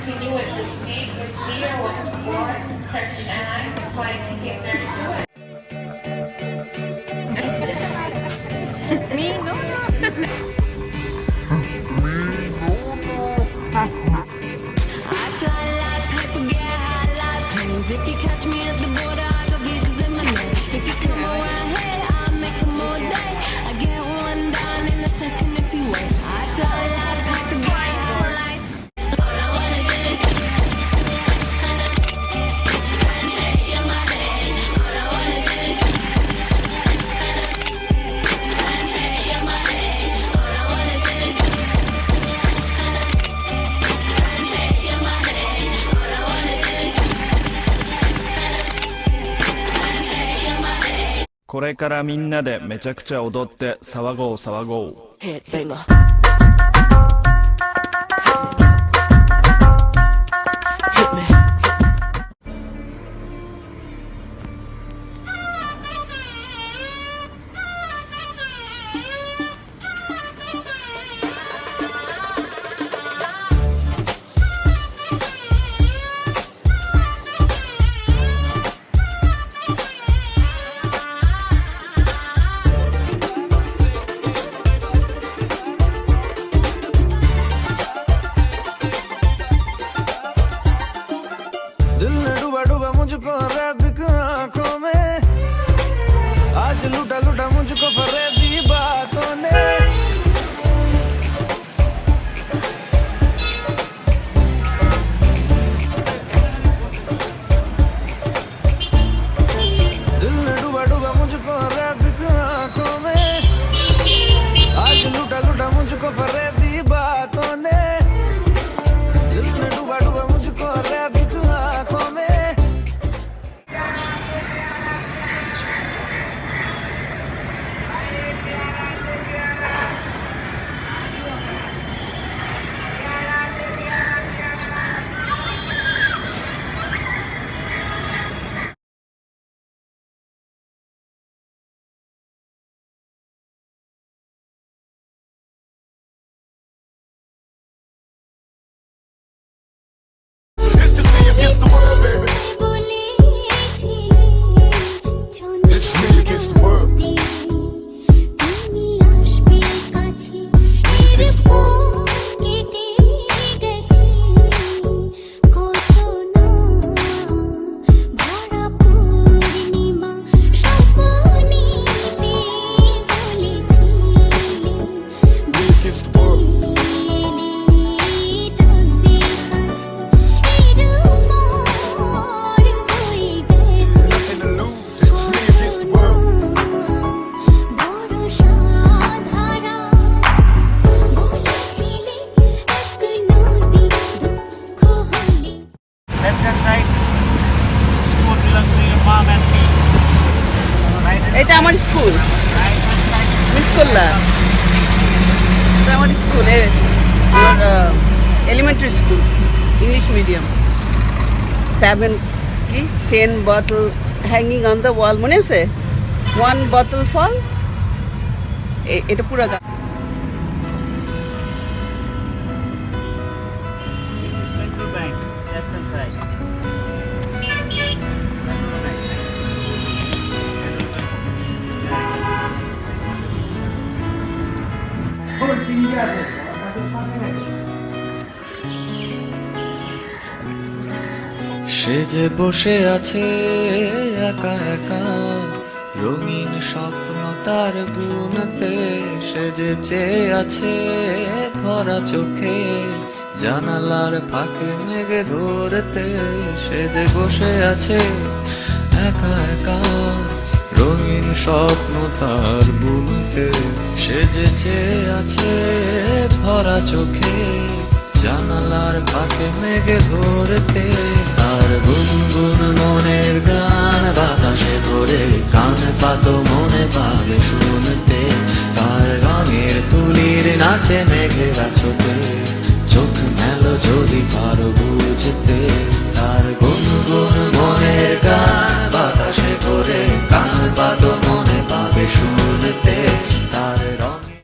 continue with the speed with Peter with score 39, 22, 32. Me, no. I fly like paper, get high like planes. If you catch me at the border, I got visas in my name. If you come around here, I'll make 'em all day. I get one down in a second if you wait. I fly like paper, get high like. All I wanna do is change your money. All I wanna do is change your money. All I wanna do is change your money. All I wanna do is change your money. これからみんなでめちゃくちゃ踊って騒ごう騒ごう。 Headbanger. Hit me. दिल ने डूबा डूबा मुझको रैबिक आंखों में आज लूटा लूटा मुझको फरेबी बातों ने दिल ने डूबा डूबा मुझको रैबिक आंखों में आज लूटा लूटा मुझको फरेबी बातों ने दिल ने डूबा डूबा मुझको रैबिक आंखों में It's just me against the world, baby. It's just me against the world. Against the world. Against the world. Nothing to lose. It's just me against the world. Left hand side, school belongs to your mom and me. Right hand এটা আমার school right hand side, miss করলা এটা আমার school elementary school English medium 7 কি 10 bottle hanging on the ওয়াল মনে আছে 1 bottle ফল এটা পুরো this is Central Bank, left hand side. সে যে বসে আছে একা একা রঙিন স্বপ্ন তার বুনতে সে যে চেয়ে আছে ভরা চোখে জানালার ফাঁকে মেঘে ধরতে সে যে বসে আছে একা একা রঙিন স্বপ্ন তার বুনতে সে যে চেয়ে আছে ভরা চোখে জানালার ফাঁকে মেঘে ধরতে তার গুনগুন মনের গান বাতাসে ধরে কান পাতো মনে পাবে শুনতে তার রঙের তুলির নাচে মেঘেরা ছোটে চোখ মেলো যদি পারো বুঝতে তার গুনগুন মনের গান বাতাসে ধরে কান পাতো মনে পাবে শুনতে তার রঙের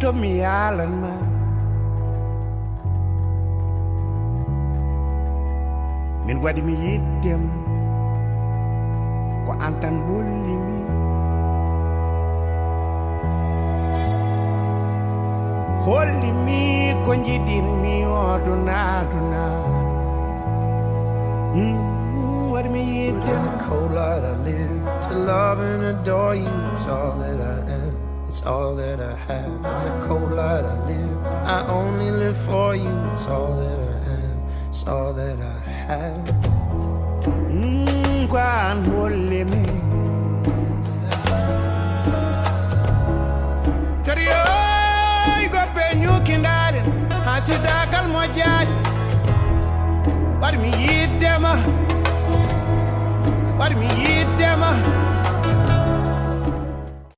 to me island man. Min wadi mi yiddema ko antan holli mi. Holli mi ko jiɗinmi oduna. Wadi mi yiddema. In the cold light I live to love and adore you. It's all that I am. It's all that I have. In the cold light I live. I only live for you. It's all that I am. It's all that I have. Kwan holli mi. Kariyo go be nyukindaren hasida kal mojari. Wadi mi yiddema. Wadi mi